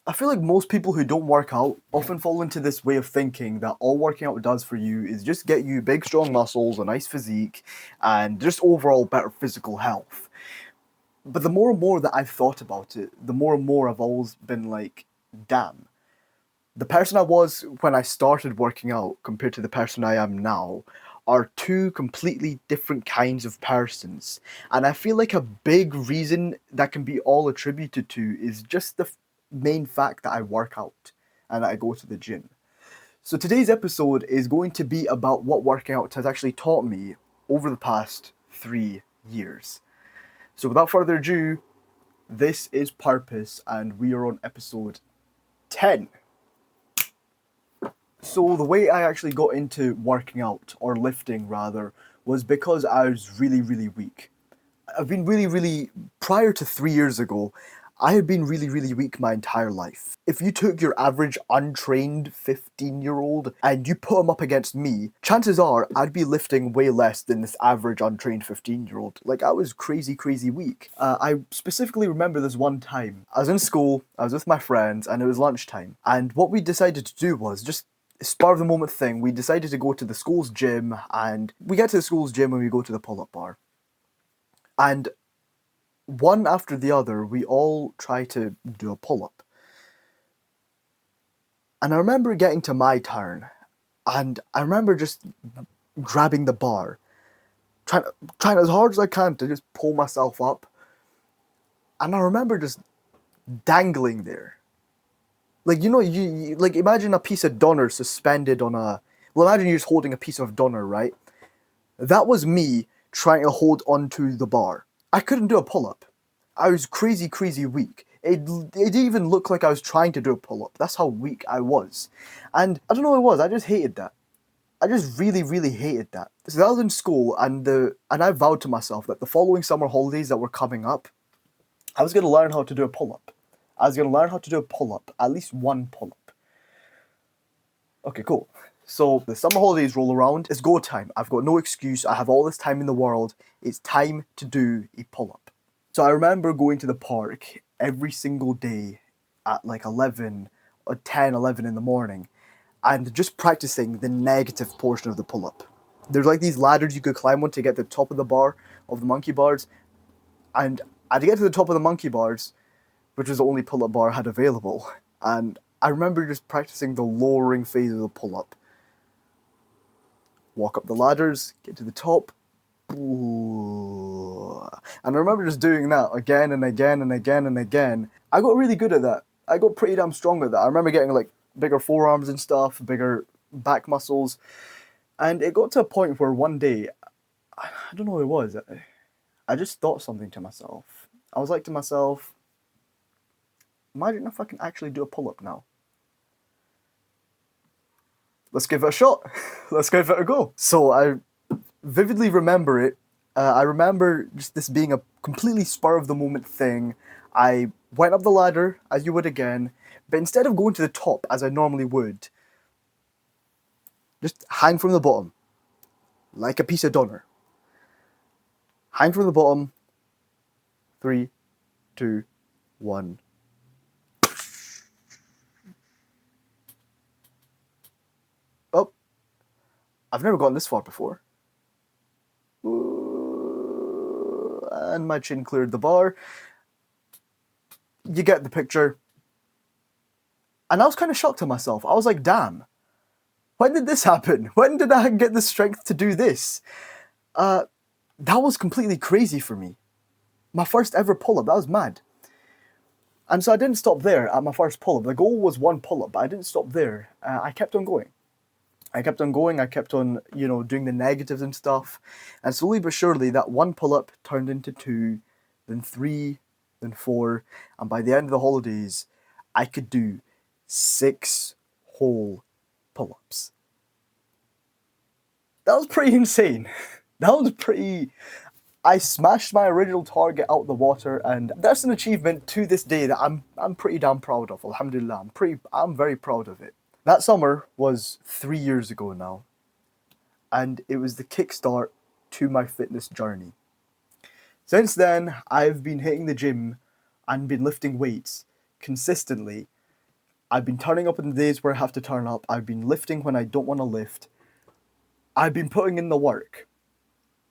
I feel like most people who don't work out often fall into this way of thinking that all working out does for you is just get you big, strong muscles, a nice physique, and just overall better physical health. But the more and more that I've thought about it, the more and more I've always been like, damn, the person I was when I started working out compared to the person I am now are two completely different kinds of persons. And I feel like a big reason that can be all attributed to is just the main fact that I work out and that I go to the gym. So today's episode is going to be about what working out has actually taught me over the past 3 years. So without further ado, this is Purpose, and we are on episode 10. So the way I actually got into working out, or lifting rather, was because I was really, really weak. I've been really, prior to 3 years ago, I had been really weak my entire life. If you took your average untrained 15-year-old and you put him up against me, chances are I'd be lifting way less than this average untrained 15-year-old. Like, I was crazy weak. I specifically remember this one time. I was in school, I was with my friends, and it was lunchtime. And what we decided to do was just spur of the moment thing. We decided to go to the school's gym, and we get to the school's gym and we go to the pull-up bar. And one after the other, we all try to do a pull-up. And I remember getting to my turn, and I remember just grabbing the bar, trying as hard as I can to just pull myself up. And I remember just dangling there. Like, you like, imagine a piece of doner suspended on a... Well, imagine you're just holding a piece of doner, right? That was me trying to hold onto the bar. I couldn't do a pull-up. I was crazy weak. It didn't even look like I was trying to do a pull-up. That's how weak I was. And I don't know what it was, I just hated that. I just really hated that. So I was in school, and I vowed to myself that the following summer holidays that were coming up, I was going to learn how to do a pull-up. I was going to learn how to do a pull-up, at least one pull-up. Okay, cool. So the summer holidays roll around, it's go time. I've got no excuse, I have all this time in the world. It's time to do a pull-up. So I remember going to the park every single day at like 11 or 10, 11 in the morning, and just practicing the negative portion of the pull-up. There's like these ladders you could climb on to get to the top of the bar, of the monkey bars, and I had to get to the top of the monkey bars, which was the only pull-up bar I had available, and I remember just practicing the lowering phase of the pull-up. Walk up the ladders, get to the top, and I remember just doing that again and again. I got really good at that. I got pretty damn strong at that. I remember getting like bigger forearms and stuff, bigger back muscles. And it got to a point where one day, I don't know what it was, I just thought something to myself. I was like to myself, imagine if I can actually do a pull-up now. Let's give it a shot. Let's give it a go. So I vividly remember it. I remember just this being a completely spur of the moment thing. I went up the ladder, as you would again, but instead of going to the top, as I normally would, just hang from the bottom, like a piece of doner. Hang from the bottom. 3, 2, 1. Oh, I've never gotten this far before. And my chin cleared the bar. You get the picture. And I was kind of shocked at myself. I was like, damn, when did this happen? When did I get the strength to do this? That was completely crazy for me. My first ever pull-up, that was mad. And so I didn't stop there at my first pull-up. The goal was one pull-up, but I didn't stop there. I kept on going. I kept on, doing the negatives and stuff. And slowly but surely, that one pull-up turned into 2, then 3, then 4. And by the end of the holidays, I could do 6 whole pull-ups. That was pretty insane. I smashed my original target out the water, and that's an achievement to this day that I'm pretty damn proud of. Alhamdulillah, I'm very proud of it. That summer was 3 years ago now, and it was the kickstart to my fitness journey. Since then, I've been hitting the gym and been lifting weights consistently I've been turning up in the days where I have to turn up. I've been lifting when I don't want to lift. I've been putting in the work.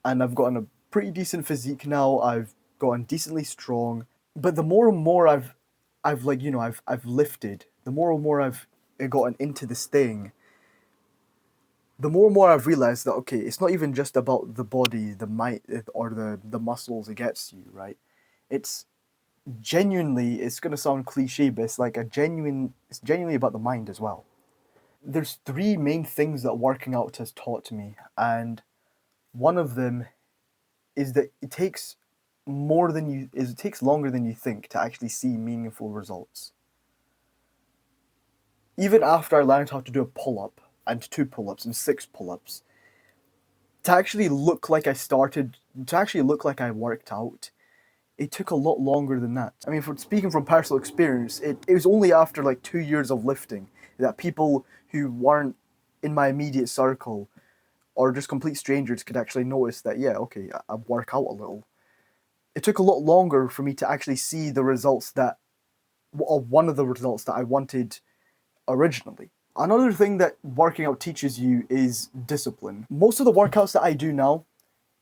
And I've gotten a pretty decent physique now. I've gotten decently strong. But the more and more I've like, I've lifted, the more and more I've gotten into this thing, the more and more I've realized that, okay, it's not even just about the body, the might, or the muscles it gets you, right? It's genuinely, it's going to sound cliche, but it's genuinely about the mind as well. There's three main things that working out has taught me, and one of them is that it takes longer than you think to actually see meaningful results. Even after I learned how to do a pull-up and 2 pull-ups and 6 pull-ups, to actually look like I worked out, it took a lot longer than that. I mean, speaking from personal experience, it was only after like 2 years of lifting that people who weren't in my immediate circle or just complete strangers could actually notice that, yeah, okay, I work out a little. It took a lot longer for me to actually see the results one of the results that I wanted originally. Another thing that working out teaches you is discipline. Most of the workouts that I do now,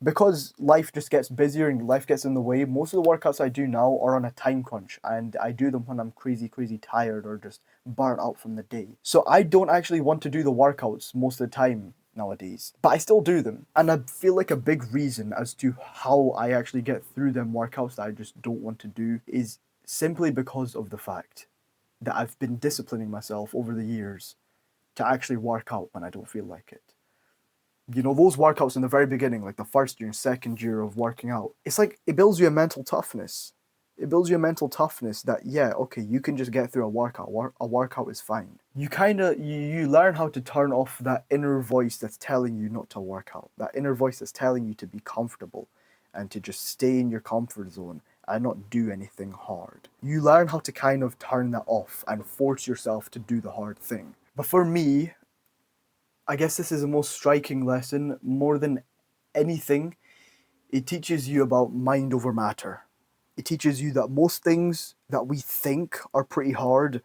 because life just gets busier and life gets in the way, most of the workouts I do now are on a time crunch, and I do them when I'm crazy tired or just burnt out from the day. So I don't actually want to do the workouts most of the time nowadays, but I still do them. And I feel like a big reason as to how I actually get through them workouts that I just don't want to do is simply because of the fact that I've been disciplining myself over the years to actually work out when I don't feel like it. Those workouts in the very beginning, like the first year and second year of working out, it's like it builds you a mental toughness. It builds you a mental toughness that, yeah, okay, you can just get through a workout. A workout is fine. You learn how to turn off that inner voice that's telling you not to work out. That inner voice that's telling you to be comfortable and to just stay in your comfort zone and not do anything hard. You learn how to kind of turn that off and force yourself to do the hard thing. But for me, I guess this is the most striking lesson. More than anything, it teaches you about mind over matter. It teaches you that most things that we think are pretty hard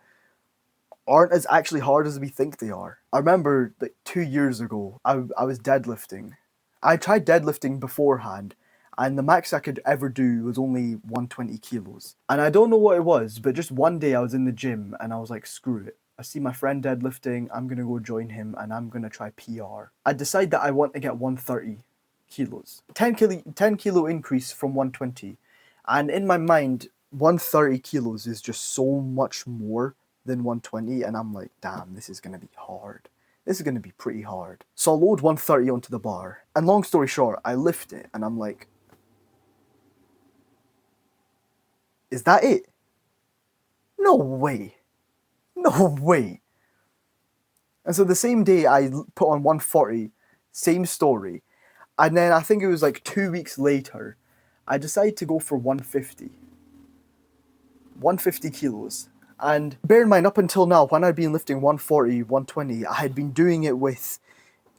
aren't as actually hard as we think they are. I remember like 2 years ago, I was deadlifting. I tried deadlifting beforehand, and the max I could ever do was only 120 kilos. And I don't know what it was, but just one day I was in the gym and I was like, screw it. I see my friend deadlifting, I'm going to go join him and I'm going to try PR. I decide that I want to get 130 kilos. 10 kilo increase from 120. And in my mind, 130 kilos is just so much more than 120. And I'm like, damn, this is going to be hard. This is going to be pretty hard. So I load 130 onto the bar. And long story short, I lift it and I'm like, is that it? No way. No way. And so the same day I put on 140, same story. And then I think it was like 2 weeks later, I decided to go for 150. 150 kilos. And bear in mind, up until now, when I'd been lifting 140, 120, I had been doing it with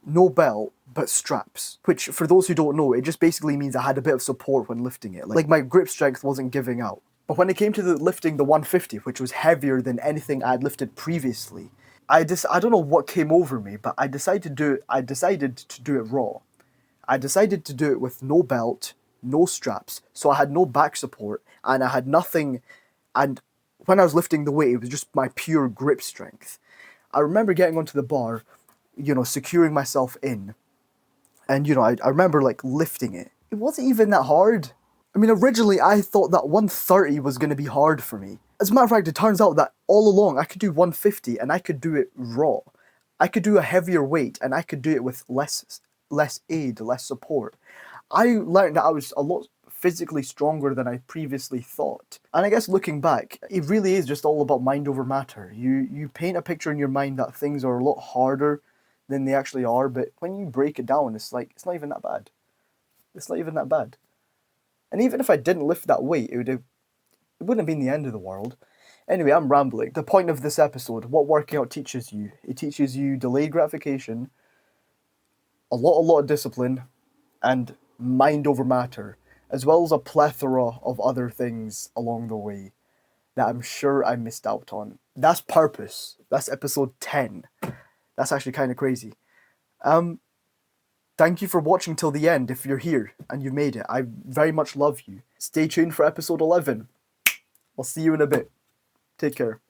no belt, but straps. Which, for those who don't know, it just basically means I had a bit of support when lifting it. Like my grip strength wasn't giving out. But when it came to lifting the 150, which was heavier than anything I'd lifted previously, I don't know what came over me, but I decided to do it raw. I decided to do it with no belt, no straps, so I had no back support, and I had nothing, and when I was lifting the weight, it was just my pure grip strength. I remember getting onto the bar, securing myself in, and, I remember, like, lifting it. It wasn't even that hard. I mean, originally I thought that 130 was going to be hard for me. As a matter of fact, it turns out that all along I could do 150 and I could do it raw. I could do a heavier weight and I could do it with less aid, less support. I learned that I was a lot physically stronger than I previously thought. And I guess looking back, it really is just all about mind over matter. You paint a picture in your mind that things are a lot harder than they actually are, but when you break it down, it's like, it's not even that bad. It's not even that bad. And even if I didn't lift that weight, it wouldn't have been the end of the world. Anyway, I'm rambling. The point of this episode, what working out teaches you. It teaches you delayed gratification, a lot of discipline, and mind over matter, as well as a plethora of other things along the way. that I'm sure I missed out on. That's purpose. That's episode 10. That's actually kind of crazy. Thank you for watching till the end if you're here and you've made it. I very much love you. Stay tuned for episode 11. I'll see you in a bit. Take care.